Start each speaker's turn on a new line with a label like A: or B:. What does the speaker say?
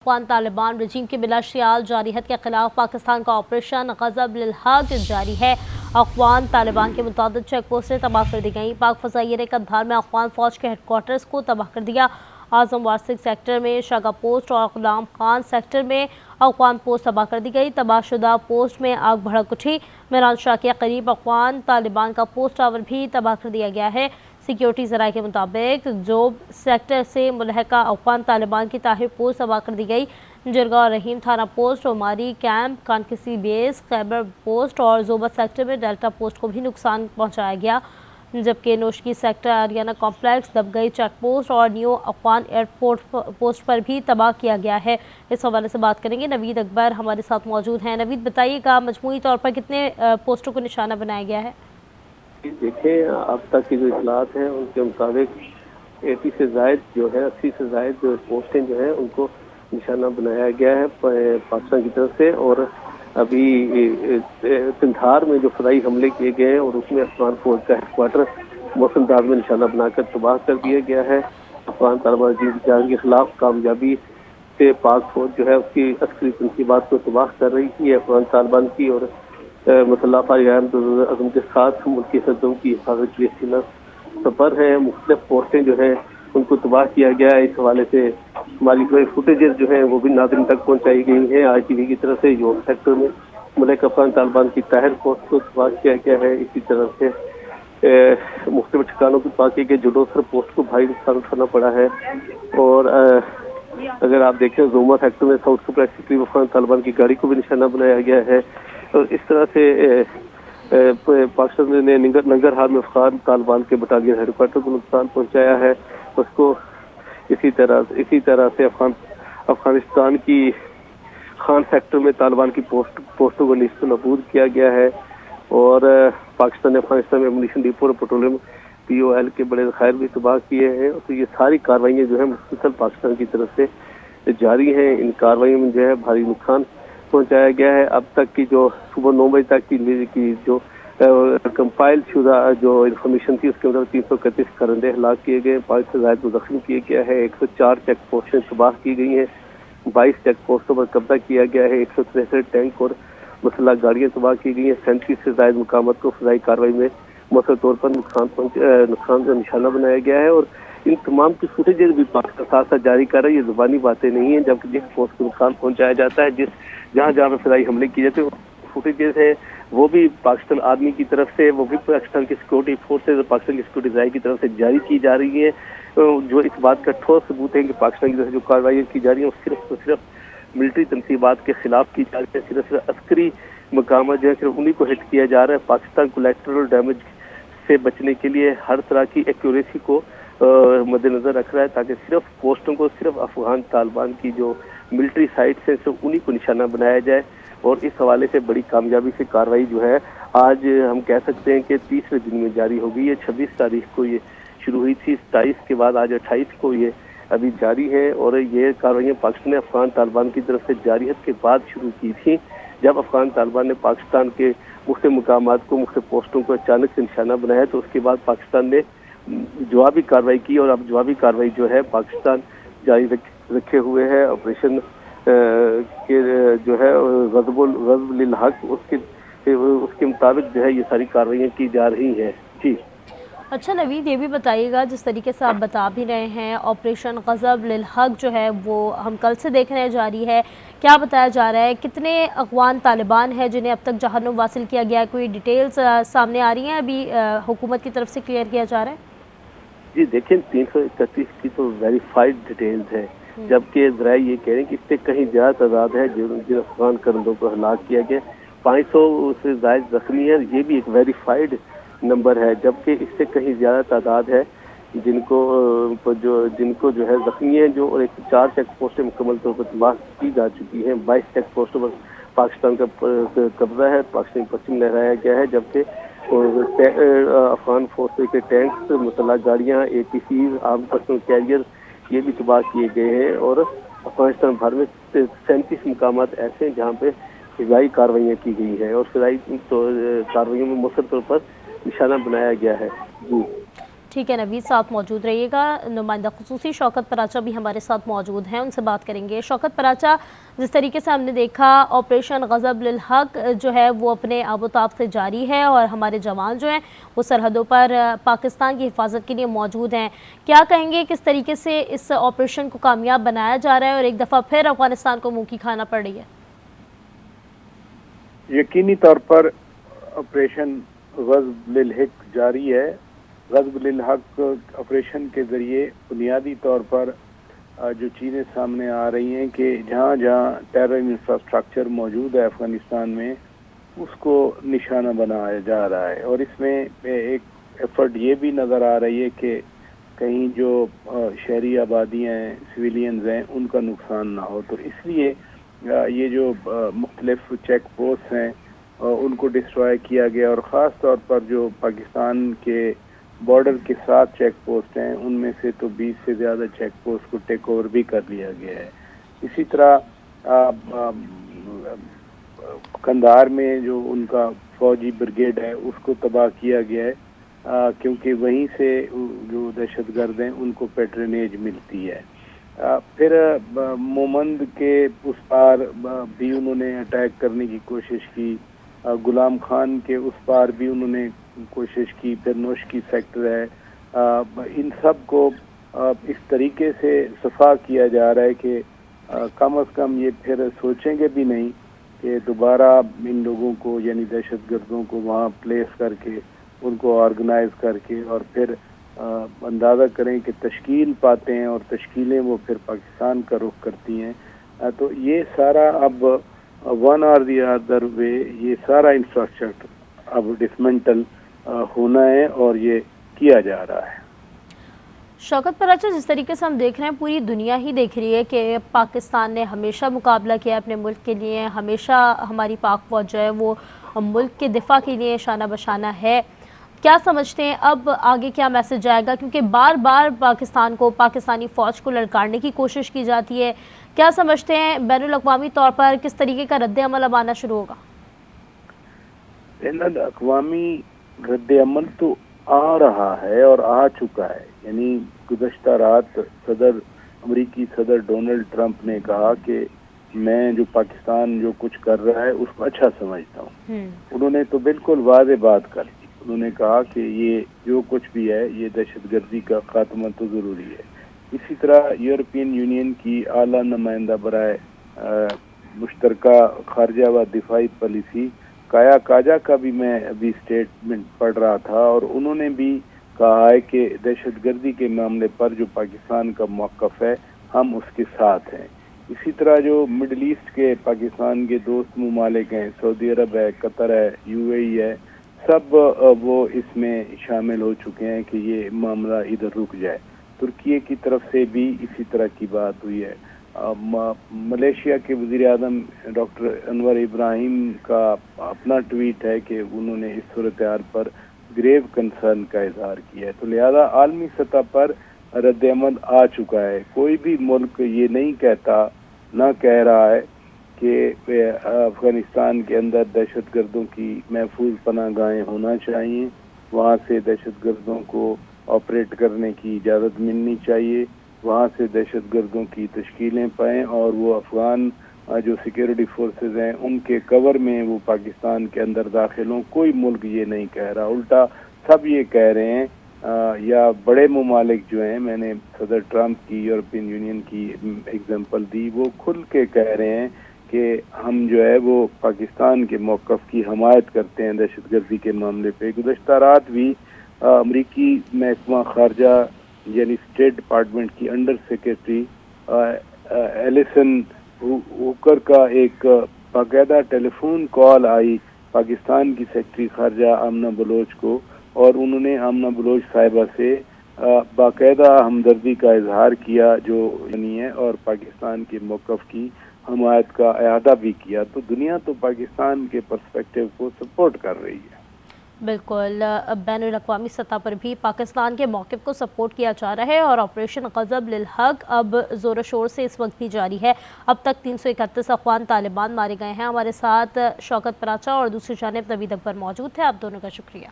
A: अफगान तालिबान रजीम के मिलिशियाल जारहीत के खिलाफ पाकिस्तान का ऑपरेशन गज़ब लिल हक़ जारी है। अफगान तालिबान के मुताबिक चेक पोस्टें तबाह कर दी गई। पाक फ़ज़ाइये ने कंधार में अफगान फ़ौज के हेडक्वार्टर्स को तबाह कर दिया। आज़म वारसिक सेक्टर में शागा पोस्ट और गुलाम खान सेक्टर में अफगान पोस्ट तबाह कर दी गई। तबाहशुदा पोस्ट में आग भड़क उठी। मीरान शाह के करीब अफगान तालिबान का पोस्ट टावर भी तबाह कर दिया गया है। सिक्योरिटी ज़राए के मुताबिक जोब सेक्टर से मुलहका अफगान तालिबान की ताहिर पोस्ट तबाह कर दी गई। जरगा और रहीम थाना पोस्ट, ओमारी कैंप, कानकिसी बेस, खैबर पोस्ट और जोबत सेक्टर में डेल्टा पोस्ट को भी नुकसान पहुँचाया गया, जबकि Noshki sector, Ariana complex, Dabgai check post और न्यू अफगान एयरपोर्ट पोस्ट पर भी तबाह किया गया है। इस हवाले से बात करेंगे। नवीद अकबर हमारे साथ मौजूद हैं। नवीद, बताइएगा मजमूई तौर पर कितने पोस्टों को निशाना बनाया गया है?
B: देखें, अब तक की जो इतलात हैं उनके मुताबिक 80 से ज़ायद जो है 80 से ज़ायद जो पोस्टें जो हैं उनको निशाना बनाया गया है पाकिस्तान की तरफ से। और अभी कंधार में जो फ़ज़ाई हमले किए गए हैं और उसमें अफगान फौज का हेडक्वार्टर मौसमदार में निशाना बनाकर तबाह कर दिया गया है। अफगान तालिबान के खिलाफ कामयाबी से पाक फौज जो है उसकी अस्करी तनसीबात को तबाह कर रही थी अफगान तालिबान की, और मुसल्लह अज़म के साथ मुल्की सदों की हिफाजत के लिए सीना सफर है। मुख्तलिफ पोस्टें जो है उनको तबाह किया गया है। इस हवाले से हमारी कोई फुटेजेस जो है वो भी नाज़रीन तक पहुँचाई गई हैं। ITV की तरफ से जो सेक्टर में मुल्क अफगान तालिबान की ताहिर पोस्ट को तबाह किया गया है। इसी तरह से मुख्तलिफ ठिकानों को तबाह किए गए। जुडोसर पोस्ट को भारी नुकसान उठाना पड़ा है। और अगर आप देखें, जोमा सेक्टर में साउथ कॉम्प्लेक्स में अफगान तालिबान की गाड़ी को भी निशाना बनाया गया है। और इस तरह से पाकिस्तान ने नंगरहार में अफगान तालिबान के बटालियन हेडक्वार्टर को नुकसान पहुंचाया है उसको। इसी तरह से अफगानिस्तान की खान सेक्टर में तालिबान की पोस्टों को निस्त नबूद किया गया है। और पाकिस्तान ने अफगानिस्तान में एमुनिशन डिपो और पेट्रोलियम POL के बड़े ज़खायर भी तबाह किए हैं। तो ये सारी कार्रवाइयाँ जो है मुसलसल पाकिस्तान की तरफ से जारी हैं। इन कार्रवाइयों में जो है भारी नुकसान पहुंचाया गया है। अब तक की जो सुबह 9 बजे तक की जो कंपाइल शुदा जो इन्फॉर्मेशन थी उसके अंदर 331 करंदे हलाक किए गए, 5 से ज़ायद को ज़ख्मी किया गया है, 104 चेक पोस्टें तबाह की गई हैं, 22 चेक पोस्टों पर कब्जा किया गया है, 163 टैंक और मसल्ह गाड़ियाँ तबाह की गई हैं, 37 से ज़ायद मकामात को फ़ज़ाई कार्रवाई में मौसर तौर पर नुकसान का निशाना बनाया गया है। और इन तमाम की फुटेजेज भी पाकिस्तान साथ साथ जारी कर रहा है। ये ज़ुबानी बातें नहीं हैं, जबकि जिस पोस्ट को नुकसान पहुँचाया जाता है, जहाँ पे फ़ज़ाई हमले किए जाते हैं, फुटेजेस हैं वो भी पाकिस्तान आर्मी की तरफ से, वो भी पाकिस्तान की सिक्योरिटी फोर्सेज और पाकिस्तान की सिक्योरिटी ज़राए की तरफ से जारी की जा रही है। जो इस बात का ठोस सबूत है कि पाकिस्तान की तरफ से जो कार्रवाई की जा रही है वो सिर्फ और सिर्फ मिलिट्री तनसीबात के खिलाफ की जा रही है। सिर्फ अस्करी मकाम जो है सिर्फ उन्हीं को हिट किया जा रहा है। पाकिस्तान कोलैटरल डैमेज से बचने के लिए हर तरह की एक्यूरेसी को मद्देनजर रख रहा है, ताकि सिर्फ पोस्टों को सिर्फ अफगान तालिबान की जो मिलिट्री साइट्स हैं सिर्फ उन्हीं को निशाना बनाया जाए। और इस हवाले से बड़ी कामयाबी से कार्रवाई जो है आज हम कह सकते हैं कि 30वें दिन में जारी हो गई है। 26 तारीख को ये शुरू हुई थी, 27 के बाद आज 28 को ये अभी जारी है। और ये कार्रवाइयाँ पाकिस्तान ने अफगान तालिबान की तरफ से जारहीत के बाद शुरू की थी, जब अफगान तालिबान ने पाकिस्तान के मुख्तलिफ मकामात को, मुख्तलिफ पोस्टों को अचानक से निशाना बनाया। तो उसके बाद पाकिस्तान ने जवाबी कार्रवाई की और अब जवाबी कार्रवाई जो है पाकिस्तान जारी रखे हुए है। ऑपरेशन के जो है गज़ब लिल हक़ उसके मुताबिक जो है ये सारी कार्रवाइयाँ की जा रही हैं। जी
A: अच्छा नवीद, ये भी बताइएगा, जिस तरीके से आप बता भी रहे हैं ऑपरेशन गज़ब लिल हक़ जो है वो हम कल से देख रहे हैं जारी है, क्या बताया जा रहा है? कितने अफ़गान तालिबान हैं जिन्हें अब तक जहन्नुम वासिल किया गया है? कोई डिटेल्स सामने आ रही हैं अभी हुकूमत की तरफ से क्लियर किया जा रहा है?
B: जी देखें, 331 की तो वेरीफाइड डिटेल्स है, जबकि ज़राए ये कह रहे हैं कि इससे कहीं ज़्यादा तादाद है जिन अफगान करंदों को हलाक किया गया। 500 से ज़ायद ज़ख्मी है, ये भी एक वेरीफाइड नंबर है, जबकि इससे कहीं ज़्यादा तादाद है जिनको जो है ज़ख्मी हैं जो। और 104 चेक पोस्टें मुकम्मल तौर पर तबाह की जा चुकी हैं। 22 चेक पोस्टों पर पाकिस्तान का कब्जा है, पाकिस्तान पश्चिम लहराया गया है, जबकि अफगान फौज के टैंक्स, मुसल्ह गाड़ियाँ, APCs, आर्म पर्सनल कैरियर ये भी तबाह किए गए हैं। और अफगानिस्तान भर में 37 मकामात ऐसे हैं जहाँ पे फ़ज़ाई कार्रवाइयाँ की गई हैं और फ़ज़ाई कार्रवाइयों में मुसलसल तौर पर निशाना बनाया गया है। जी
A: ٹھیک ہے نوید، ساتھ موجود رہیے گا۔ نمائندہ خصوصی شوکت پراچا بھی ہمارے ساتھ موجود ہیں، ان سے بات کریں گے۔ شوکت پراچا، جس طریقے سے ہم نے دیکھا آپریشن غضب للحق جو ہے وہ اپنے آب و تاب سے جاری ہے، اور ہمارے جوان جو ہیں وہ سرحدوں پر پاکستان کی حفاظت کے لیے موجود ہیں، کیا کہیں گے کس طریقے سے اس آپریشن کو کامیاب بنایا جا رہا ہے اور ایک دفعہ پھر افغانستان کو منہ کی کھانا پڑ رہی ہے؟
C: یقینی طور پر آپریشن غضب للحق جاری ہے۔ غضب للحق آپریشن کے ذریعے بنیادی طور پر جو چیزیں سامنے آ رہی ہیں کہ جہاں جہاں ٹیرر انفراسٹرکچر موجود ہے افغانستان میں، اس کو نشانہ بنایا جا رہا ہے، اور اس میں ایک ایفرٹ یہ بھی نظر آ رہی ہے کہ کہیں جو شہری آبادیاں ہیں، سویلینز ہیں، ان کا نقصان نہ ہو۔ تو اس لیے یہ جو مختلف چیک پوسٹ ہیں ان کو ڈسٹرائے کیا گیا، اور خاص طور پر جو پاکستان کے بارڈر کے 7 چیک پوسٹ ہیں ان میں سے تو 20 سے زیادہ چیک پوسٹ کو ٹیک اوور بھی کر لیا گیا ہے۔ اسی طرح قندھار میں جو ان کا فوجی بریگیڈ ہے اس کو تباہ کیا گیا ہے، کیونکہ وہیں سے جو دہشت گرد ہیں ان کو پیٹرنیج ملتی ہے۔ پھر مومند کے اس پار بھی انہوں نے اٹیک کرنے کی کوشش کی، غلام خان کے اس پار بھی انہوں نے کوشش کی، پھر نوشکی سیکٹر ہے۔ ان سب کو اس طریقے سے صفا کیا جا رہا ہے کہ کم از کم یہ پھر سوچیں گے بھی نہیں کہ دوبارہ ان لوگوں کو، یعنی دہشت گردوں کو وہاں پلیس کر کے ان کو آرگنائز کر کے اور پھر اندازہ کریں کہ تشکیل پاتے ہیں، اور تشکیلیں وہ پھر پاکستان کا رخ کرتی ہیں۔ تو یہ سارا اب ون اور دی ادر وے یہ سارا انفراسٹرکچر اب ڈسمنٹل ہونا ہے، اور یہ کیا جا رہا ہے۔
A: شوکت پراچا، جس طریقے سے ہم دیکھ رہے ہیں پوری دنیا ہی دیکھ رہی ہے کہ پاکستان نے ہمیشہ مقابلہ کیا اپنے ملک کے لیے، ہمیشہ ہماری پاک فوج جو ہے وہ ملک کے دفاع کے لیے شانہ بشانہ ہے، کیا سمجھتے ہیں اب آگے کیا میسج آئے گا؟ کیونکہ بار بار پاکستان کو، پاکستانی فوج کو للکارنے کی کوشش کی جاتی ہے، کیا سمجھتے ہیں بین الاقوامی طور پر کس طریقے کا رد عمل اب آنا شروع ہوگا؟
C: بین الاقوامی رد عمل تو آ رہا ہے اور آ چکا ہے۔ یعنی گزشتہ رات امریکی صدر ڈونلڈ ٹرمپ نے کہا کہ میں جو پاکستان جو کچھ کر رہا ہے اس کو اچھا سمجھتا ہوں۔ انہوں نے تو بالکل واضح بات کر دی، انہوں نے کہا کہ یہ جو کچھ بھی ہے یہ دہشت گردی کا خاتمہ تو ضروری ہے۔ اسی طرح یورپین یونین کی اعلیٰ نمائندہ برائے مشترکہ خارجہ و دفاعی پالیسی کایا کاجا کا بھی میں ابھی سٹیٹمنٹ پڑھ رہا تھا، اور انہوں نے بھی کہا ہے کہ دہشت گردی کے معاملے پر جو پاکستان کا موقف ہے ہم اس کے ساتھ ہیں۔ اسی طرح جو مڈل ایسٹ کے پاکستان کے دوست ممالک ہیں، سعودی عرب ہے، قطر ہے، یو اے ای ہے، سب وہ اس میں شامل ہو چکے ہیں کہ یہ معاملہ ادھر رک جائے۔ ترکیے کی طرف سے بھی اسی طرح کی بات ہوئی ہے۔ ملیشیا کے وزیر اعظم ڈاکٹر انور ابراہیم کا اپنا ٹویٹ ہے کہ انہوں نے اس صورتحال پر گریو کنسرن کا اظہار کیا ہے۔ تو لہذا عالمی سطح پر رد عمل آ چکا ہے۔ کوئی بھی ملک یہ نہیں کہتا، نہ کہہ رہا ہے کہ افغانستان کے اندر دہشت گردوں کی محفوظ پناہ گاہیں ہونا چاہیے، وہاں سے دہشت گردوں کو آپریٹ کرنے کی اجازت ملنی چاہیے، وہاں سے دہشت گردوں کی تشکیلیں پائیں اور وہ افغان جو سیکیورٹی فورسز ہیں ان کے کور میں وہ پاکستان کے اندر داخل ہوں۔ کوئی ملک یہ نہیں کہہ رہا، الٹا سب یہ کہہ رہے ہیں، یا بڑے ممالک جو ہیں، میں نے صدر ٹرمپ کی یورپین یونین کی ایگزامپل دی، وہ کھل کے کہہ رہے ہیں کہ ہم جو ہے وہ پاکستان کے موقف کی حمایت کرتے ہیں دہشت گردی کے معاملے پہ۔ گزشتہ رات بھی امریکی محکمہ خارجہ یعنی اسٹیٹ ڈپارٹمنٹ کی انڈر سیکرٹری ایلیسن ہوکر کا ایک باقاعدہ ٹیلی فون کال آئی پاکستان کی سیکرٹری خارجہ آمنہ بلوچ کو، اور انہوں نے آمنہ بلوچ صاحبہ سے باقاعدہ ہمدردی کا اظہار کیا جو یعنی ہے، اور پاکستان کے موقف کی حمایت کا اعادہ بھی کیا۔ تو دنیا تو پاکستان کے پرسپیکٹو کو سپورٹ کر رہی ہے۔
A: بالکل، بین الاقوامی سطح پر بھی پاکستان کے موقف کو سپورٹ کیا جا رہا ہے، اور آپریشن غضب للحق اب زور و شور سے اس وقت بھی جاری ہے۔ اب تک 331 افغان طالبان مارے گئے ہیں۔ ہمارے ساتھ شوکت پراچا اور دوسری جانب نوید اکبر موجود تھے، آپ دونوں کا شکریہ۔